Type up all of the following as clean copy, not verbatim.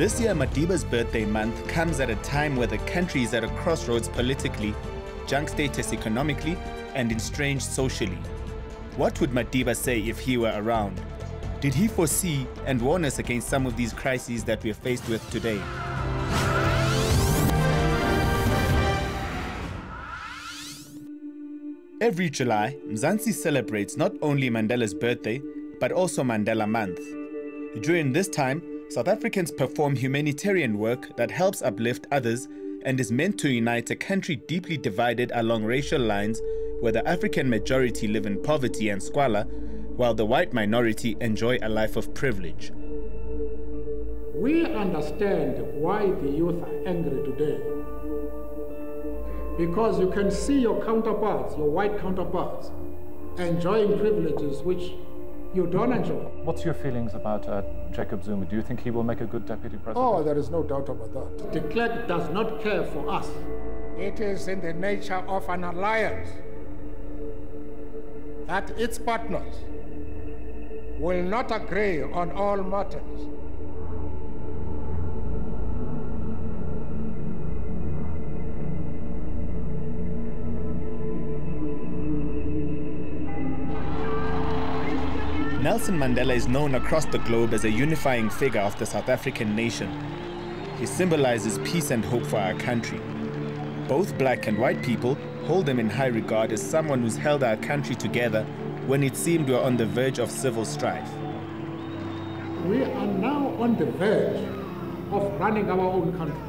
This year, Madiba's birthday month comes at a time where the country is at a crossroads politically, junk status economically, and estranged socially. What would Madiba say if he were around? Did he foresee and warn us against some of these crises that we are faced with today? Every July, Mzansi celebrates not only Mandela's birthday, but also Mandela Month. During this time, South Africans perform humanitarian work that helps uplift others and is meant to unite a country deeply divided along racial lines, where the African majority live in poverty and squalor, while the white minority enjoy a life of privilege. We understand why the youth are angry today. Because you can see your counterparts, your white counterparts, enjoying privileges which you don't enjoy. What's your feelings about Jacob Zuma? Do you think he will make a good deputy president? Oh, there is no doubt about that. De Klerk does not care for us. It is in the nature of an alliance that its partners will not agree on all matters. Nelson Mandela is known across the globe as a unifying figure of the South African nation. He symbolizes peace and hope for our country. Both black and white people hold him in high regard as someone who's held our country together when it seemed we were on the verge of civil strife. We are now on the verge of running our own country.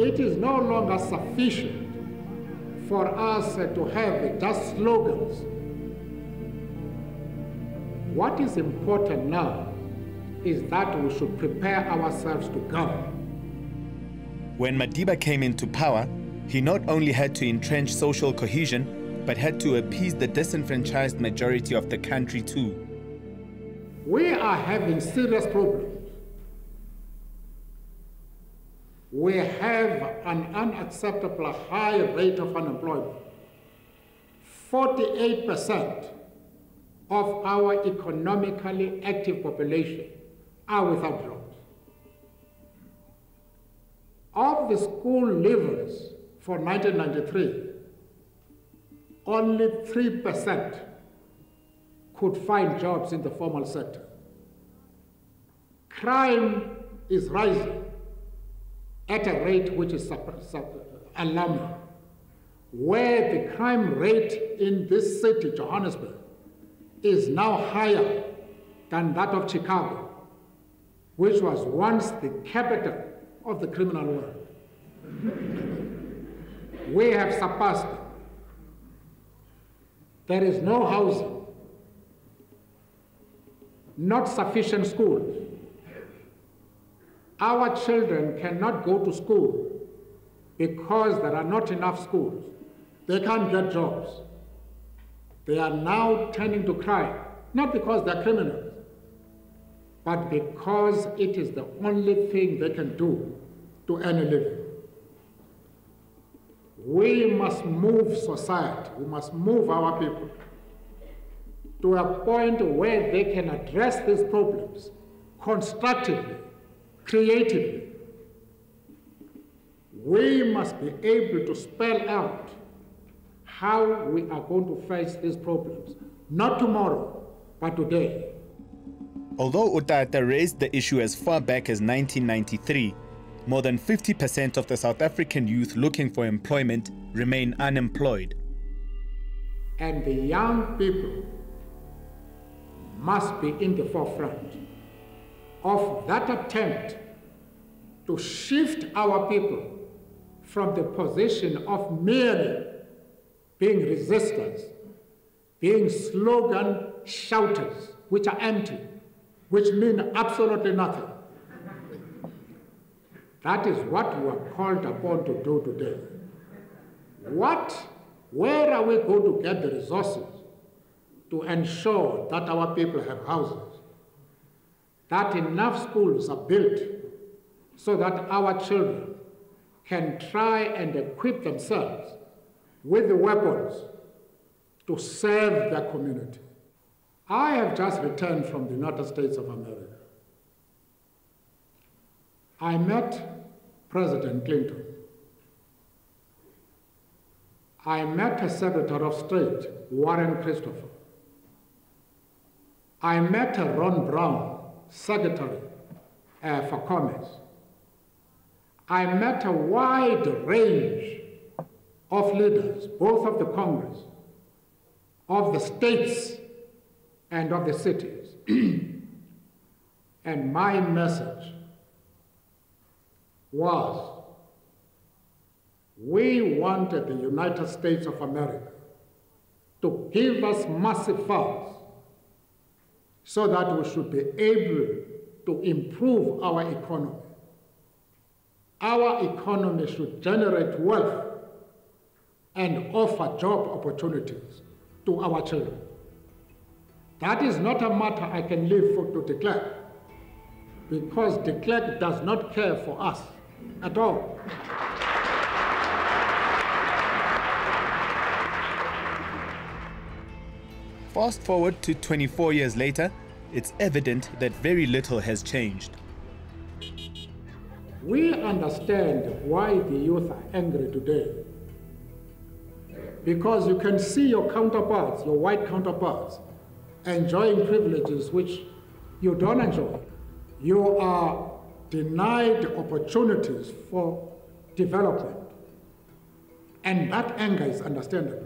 It is no longer sufficient for us to have just slogans. What is important now is that we should prepare ourselves to govern. When Madiba came into power, he not only had to entrench social cohesion, but had to appease the disenfranchised majority of the country too. We are having serious problems. We have an unacceptable high rate of unemployment. 48% of our economically active population are without jobs. Of the school leavers for 1993, only 3% could find jobs in the formal sector. Crime is rising at a rate which is alarming, where the crime rate in this city, Johannesburg, is now higher than that of Chicago, which was once the capital of the criminal world. We have surpassed it. There is no housing, not sufficient schools. Our children cannot go to school because there are not enough schools. They can't get jobs. They are now turning to crime, not because they're criminals, but because it is the only thing they can do to earn a living. We must move society, we must move our people to a point where they can address these problems constructively, creatively. We must be able to spell out how we are going to face these problems, not tomorrow, but today. Although Utata raised the issue as far back as 1993, more than 50% of the South African youth looking for employment remain unemployed. And the young people must be in the forefront of that attempt to shift our people from the position of merely being resistors, being slogan shouters, which are empty, which mean absolutely nothing. That is what we are called upon to do today. Where are we going to get the resources to ensure that our people have houses, that enough schools are built so that our children can try and equip themselves with the weapons to serve their community? I have just returned from the United States of America. I met President Clinton. I met her Secretary of State, Warren Christopher. I met Ron Brown, Secretary for Commerce. I met a wide range of leaders, both of the Congress, of the states, and of the cities. And my message was, we wanted the United States of America to give us massive funds so that we should be able to improve our economy. Our economy should generate wealth and offer job opportunities to our children. That is not a matter I can leave to de Klerk, because de Klerk does not care for us at all. Fast forward to 24 years later, it's evident that very little has changed. We understand why the youth are angry today. Because you can see your counterparts, your white counterparts, enjoying privileges which you don't enjoy. You are denied opportunities for development. And that anger is understandable.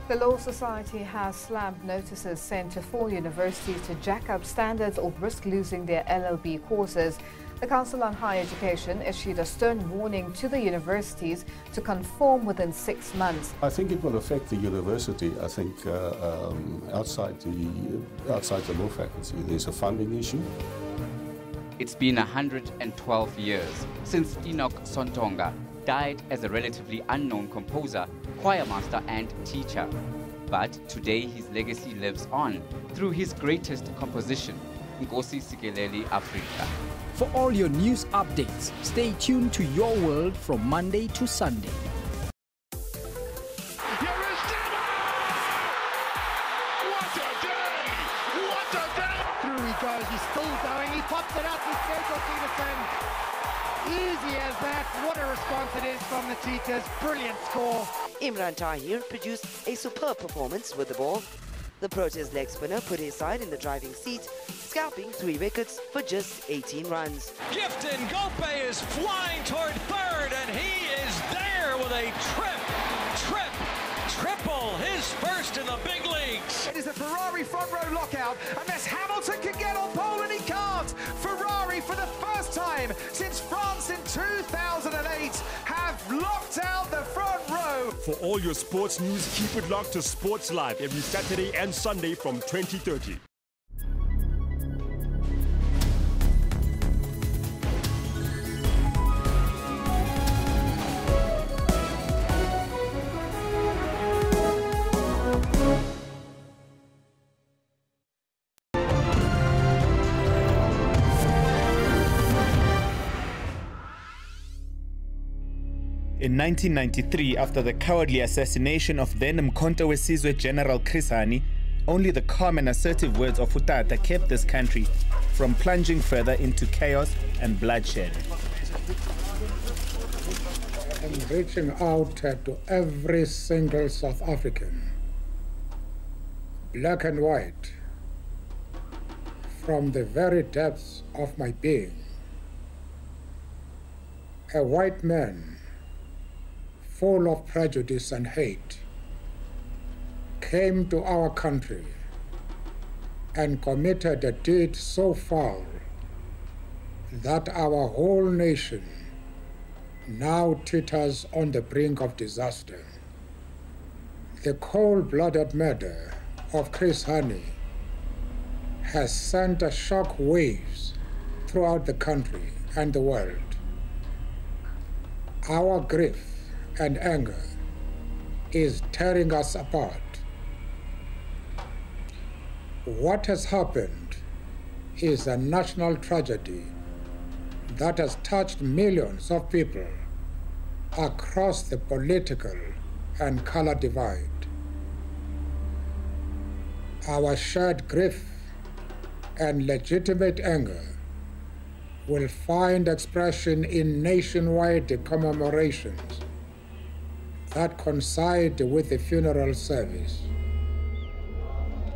The Law Society has slammed notices sent to 4 universities to jack up standards or risk losing their LLB courses. The Council on Higher Education issued a stern warning to the universities to conform within 6 months. I think it will affect the university. I think outside the law faculty, there's a funding issue. It's been 112 years since Enoch Sontonga died as a relatively unknown composer, choir master and teacher. But today his legacy lives on through his greatest composition, Nkosi Sikeleli Afrika. For all your news updates, stay tuned to Your World from Monday to Sunday. Through he goes, he's still going, he pops it up, he says to Peterson. Easy as that. What a response it is from the Cheetahs. Brilliant score. Imran Tahir produced a superb performance with the ball. The Proteas leg spinner put his side in the driving seat, scalping 3 wickets for just 18 runs. Gifton Gope is flying toward third, and he is there with a triple, his first in the big leagues. It is a Ferrari front row lockout, unless Hamilton can get on pole, and he can't. Ferrari, for the first time since France in 2008, have locked out the front row. For all your sports news, keep it locked to Sports Live every Saturday and Sunday from 20:30. In 1993, after the cowardly assassination of then Mkhonto weSizwe General Chris Hani, only the calm and assertive words of Utata kept this country from plunging further into chaos and bloodshed. I'm reaching out to every single South African, black and white, from the very depths of my being. A white man full of prejudice and hate, came to our country and committed a deed so foul that our whole nation now teeters on the brink of disaster. The cold-blooded murder of Chris Hani has sent shock waves throughout the country and the world. Our grief and anger is tearing us apart. What has happened is a national tragedy that has touched millions of people across the political and color divide. Our shared grief and legitimate anger will find expression in nationwide commemorations that coincide with the funeral service.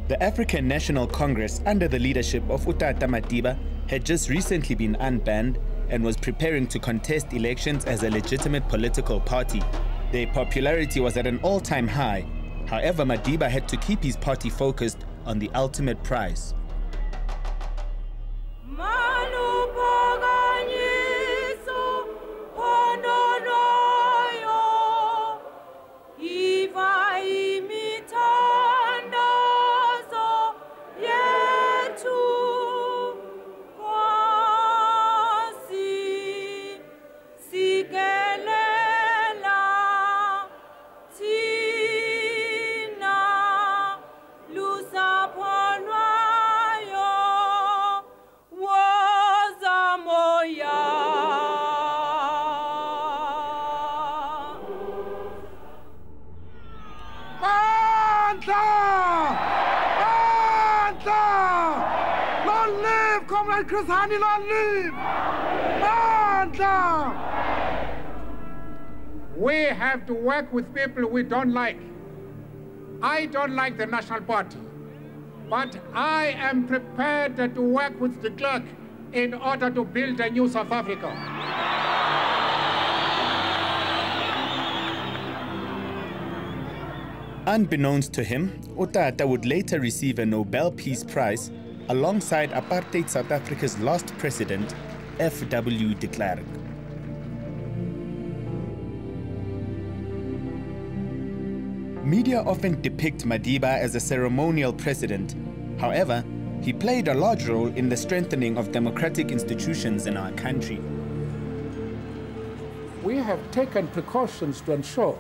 The African National Congress, under the leadership of Utata Madiba, had just recently been unbanned and was preparing to contest elections as a legitimate political party. Their popularity was at an all-time high. However, Madiba had to keep his party focused on the ultimate prize. We have to work with people we don't like. I don't like the National Party, but I am prepared to work with de Klerk in order to build a new South Africa. Unbeknownst to him, Utata would later receive a Nobel Peace Prize alongside apartheid South Africa's last president, F.W. de Klerk. Media often depict Madiba as a ceremonial president. However, he played a large role in the strengthening of democratic institutions in our country. We have taken precautions to ensure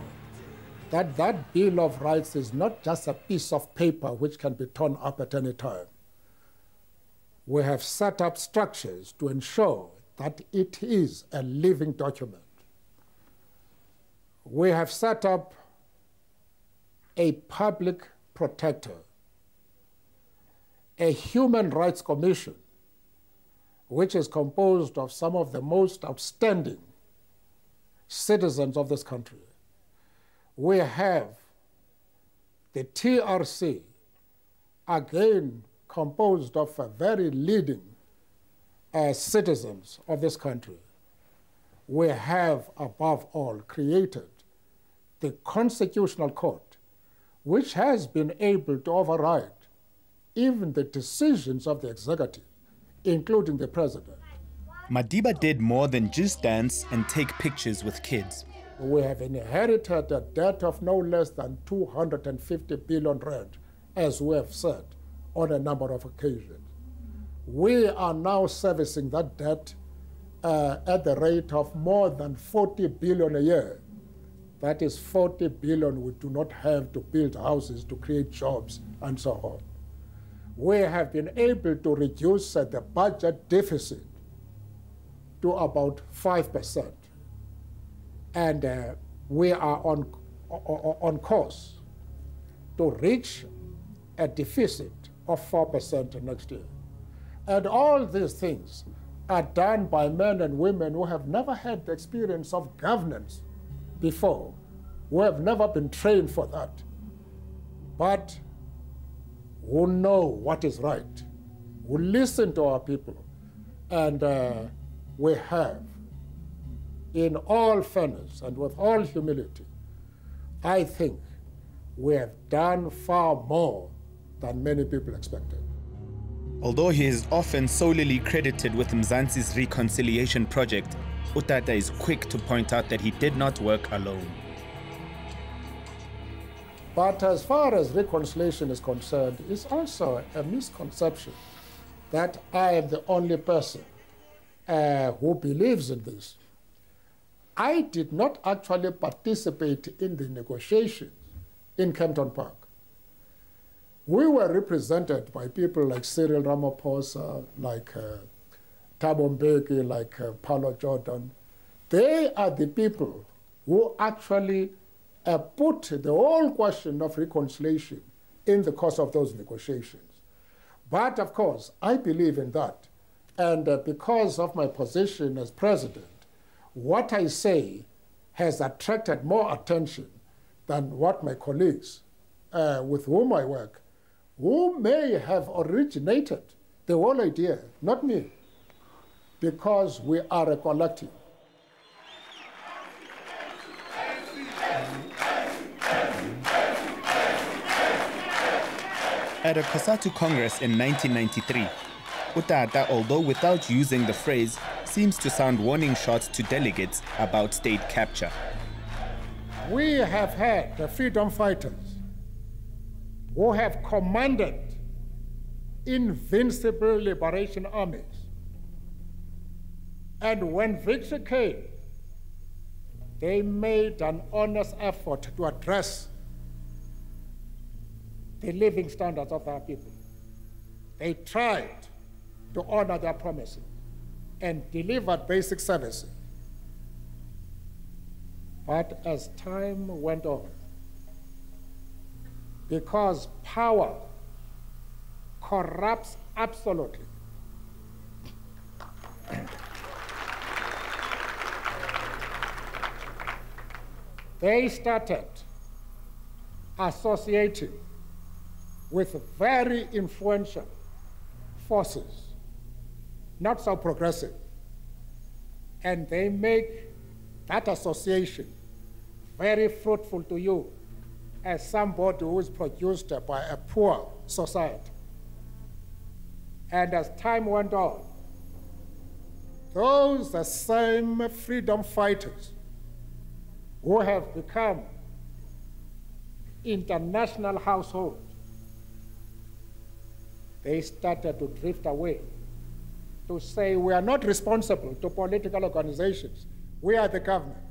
that that Bill of Rights is not just a piece of paper which can be torn up at any time. We have set up structures to ensure that it is a living document. We have set up a public protector, a human rights commission, which is composed of some of the most outstanding citizens of this country. We have the TRC, again composed of very leading citizens of this country. We have, above all, created the Constitutional Court, which has been able to override even the decisions of the executive, including the president. Madiba did more than just dance and take pictures with kids. We have inherited a debt of no less than 250 billion rand, as we have said on a number of occasions. We are now servicing that debt at the rate of more than 40 billion a year. That is 40 billion we do not have to build houses, to create jobs, and so on. We have been able to reduce the budget deficit to about 5%. And we are on course to reach a deficit of 4% next year. And all these things are done by men and women who have never had the experience of governance before, who have never been trained for that, but who know what is right, who listen to our people. And we have, in all fairness and with all humility, I think we have done far more than many people expected. Although he is often solely credited with Mzansi's reconciliation project, Utata is quick to point out that he did not work alone. But as far as reconciliation is concerned, it's also a misconception that I am the only person who believes in this. I did not actually participate in the negotiations in Kempton Park. We were represented by people like Cyril Ramaphosa, like Thabo Mbeki, like Paulo Jordan. They are the people who actually put the whole question of reconciliation in the course of those negotiations. But of course, I believe in that. And because of my position as president, what I say has attracted more attention than what my colleagues with whom I work, who may have originated the whole idea, not me, because we are a collective. At a COSATU Congress in 1993, Utata, although without using the phrase, seems to sound warning shots to delegates about state capture. We have had the freedom fighters who have commanded invincible liberation armies. And when victory came, they made an honest effort to address the living standards of our people. They tried to honor their promises and delivered basic services. But as time went on, because power corrupts absolutely, they started associating with very influential forces, not so progressive. And they make that association very fruitful to you as somebody who is produced by a poor society. And as time went on, those the same freedom fighters who have become international households, they started to drift away, to say we are not responsible to political organizations. We are the government.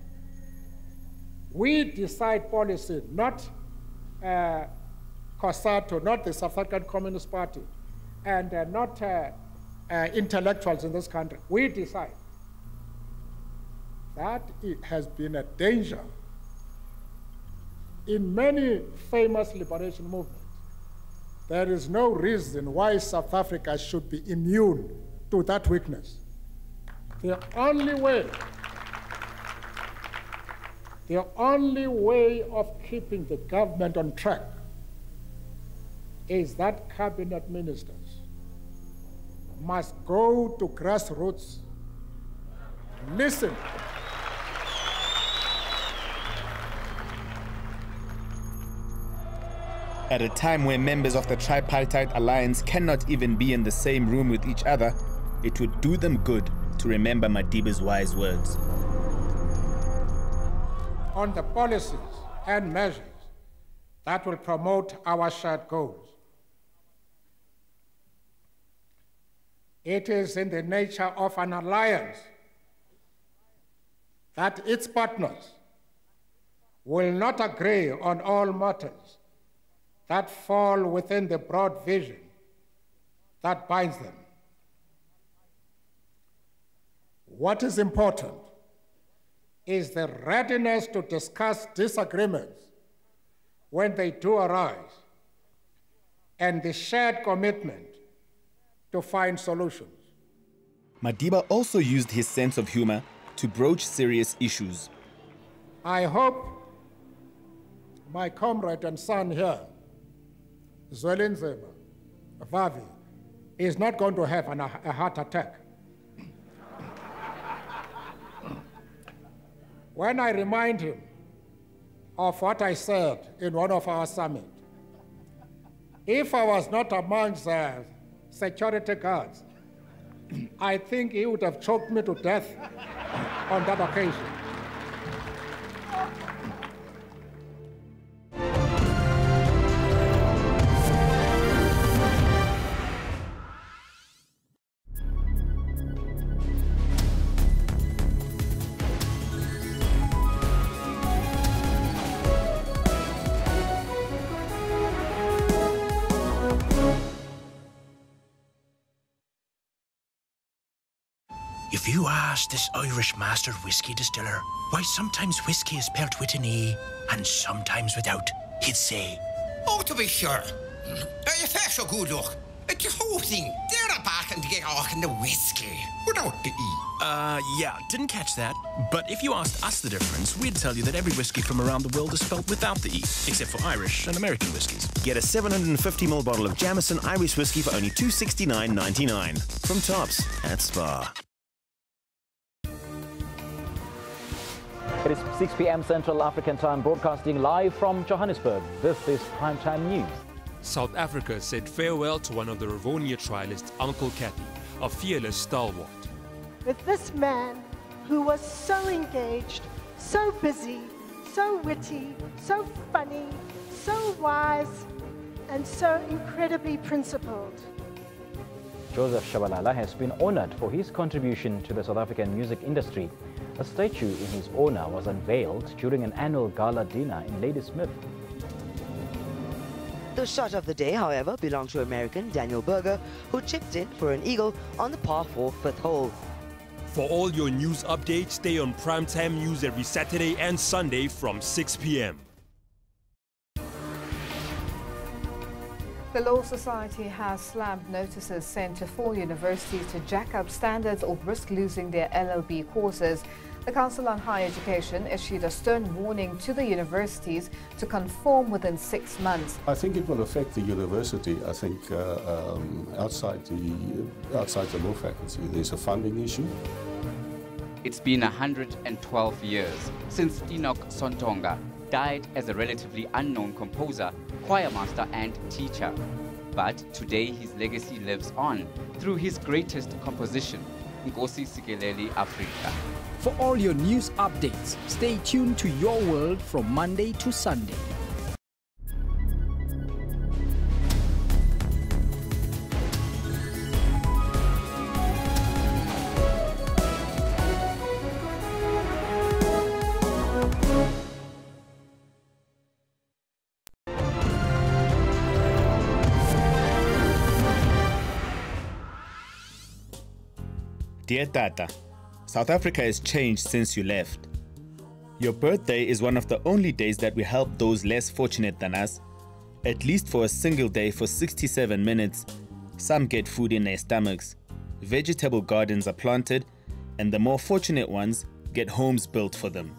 We decide policy, not COSATU, not the South African Communist Party, and not intellectuals in this country. We decide. That it has been a danger in many famous liberation movements. There is no reason why South Africa should be immune to that weakness. The only way of keeping the government on track is that cabinet ministers must go to grassroots, listen. At a time where members of the tripartite alliance cannot even be in the same room with each other, it would do them good to remember Madiba's wise words. On the policies and measures that will promote our shared goals. It is in the nature of an alliance that its partners will not agree on all matters that fall within the broad vision that binds them. What is important is the readiness to discuss disagreements when they do arise, and the shared commitment to find solutions. Madiba also used his sense of humor to broach serious issues. I hope my comrade and son here, Zwelinzima Vavi, is not going to have a heart attack. When I remind him of what I said in one of our summits, if I was not amongst security guards, I think he would have choked me to death on that occasion. If you ask this Irish master whiskey distiller why sometimes whiskey is spelt with an E and sometimes without, he'd say, "Oh, to be sure. You feel so good, look. It's the whole thing. They're back and get off in the whiskey without the E." Yeah, didn't catch that. But if you asked us the difference, we'd tell you that every whiskey from around the world is spelled without the E, except for Irish and American whiskies. Get a 750ml bottle of Jameson Irish whiskey for only $269.99 from Tops at Spar. It is 6 p.m. Central African Time, broadcasting live from Johannesburg. This is Primetime News. South Africa said farewell to one of the Rivonia trialists, Uncle Kathy, a fearless stalwart. With this man who was so engaged, so busy, so witty, so funny, so wise, and so incredibly principled. Joseph Shabalala has been honored for his contribution to the South African music industry. A statue in his honor was unveiled during an annual gala dinner in Ladysmith. The shot of the day, however, belonged to American Daniel Berger, who chipped in for an eagle on the par 4 fifth hole. For all your news updates, stay on Primetime News every Saturday and Sunday from 6 p.m. The Law Society has slammed notices sent to 4 universities to jack up standards or risk losing their LLB courses. The Council on Higher Education issued a stern warning to the universities to conform within 6 months. I think it will affect the university. I think outside the law faculty, there's a funding issue. It's been 112 years since Enoch Sontonga died as a relatively unknown composer, choirmaster and teacher. But today his legacy lives on through his greatest composition, Nkosi Sikeleli Afrika. For all your news updates, stay tuned to Your World from Monday to Sunday. Dear Tata, South Africa has changed since you left. Your birthday is one of the only days that we help those less fortunate than us. At least for a single day for 67 minutes, some get food in their stomachs. Vegetable gardens are planted, and the more fortunate ones get homes built for them.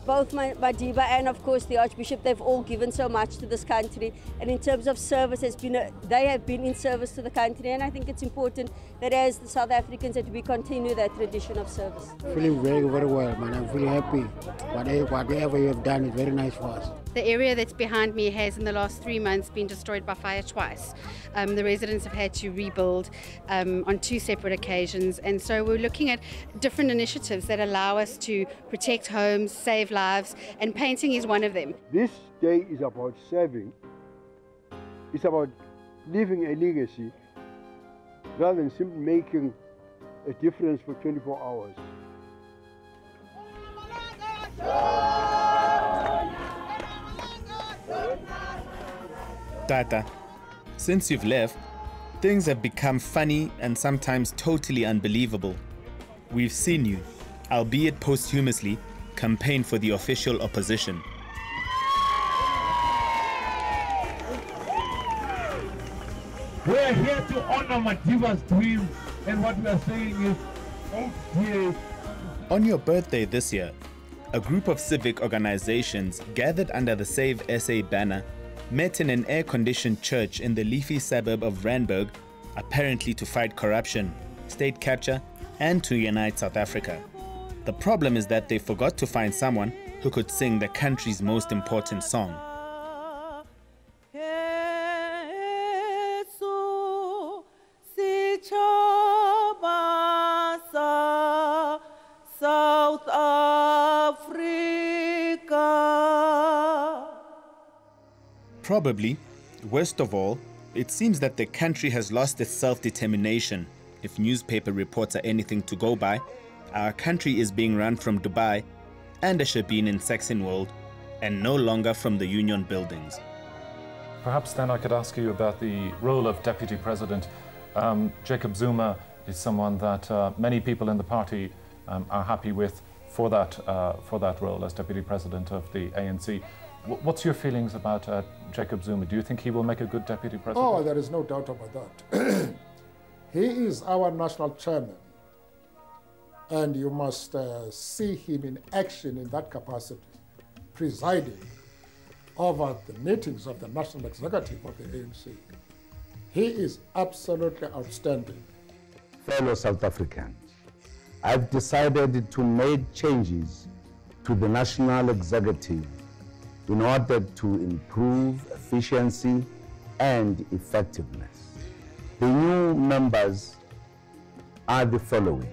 Both Madiba and of course the Archbishop, they've all given so much to this country, and in terms of service, they have been in service to the country, and I think it's important that as the South Africans that we continue that tradition of service. Feeling very, very well, man. I'm really happy. Whatever you have done is very nice for us. The area that's behind me has in the last 3 months been destroyed by fire twice. The residents have had to rebuild on 2 separate occasions, and so we're looking at different initiatives that allow us to protect homes, save lives, and painting is one of them. This day is about serving. It's about leaving a legacy rather than simply making a difference for 24 hours. Tata, since you've left, things have become funny and sometimes totally unbelievable. We've seen you, albeit posthumously, campaign for the official opposition. We are here to honor Madiba's dream, and what we are saying is 8 years. On your birthday this year, a group of civic organizations gathered under the Save SA banner met in an air-conditioned church in the leafy suburb of Randburg, apparently to fight corruption, state capture, and to unite South Africa. The problem is that they forgot to find someone who could sing the country's most important song. South Africa. Probably, worst of all, it seems that the country has lost its self-determination. If newspaper reports are anything to go by, our country is being run from Dubai and a Shebeen in Saxon World, and no longer from the Union buildings. Perhaps then I could ask you about the role of Deputy President Jacob Zuma is someone that many people in the party are happy with for that role as Deputy President of the ANC. What's your feelings about Jacob Zuma? Do you think he will make a good Deputy President? Oh, there is no doubt about that. He is our national chairman, and you must see him in action in that capacity, presiding over the meetings of the National Executive of the ANC. He is absolutely outstanding. Fellow South Africans, I've decided to make changes to the National Executive in order to improve efficiency and effectiveness. The new members are the following.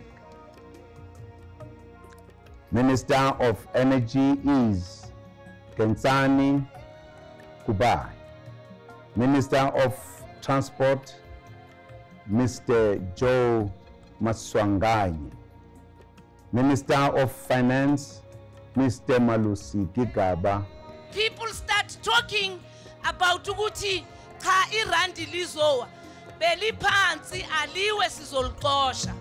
Minister of Energy is Kensani Kubai. Minister of Transport, Mr. Joe Maswanganyi. Minister of Finance, Mr. Malusi Gigaba. People start talking about ukuthi cha irandi lizowa beliphansi aliwe sizolixosha.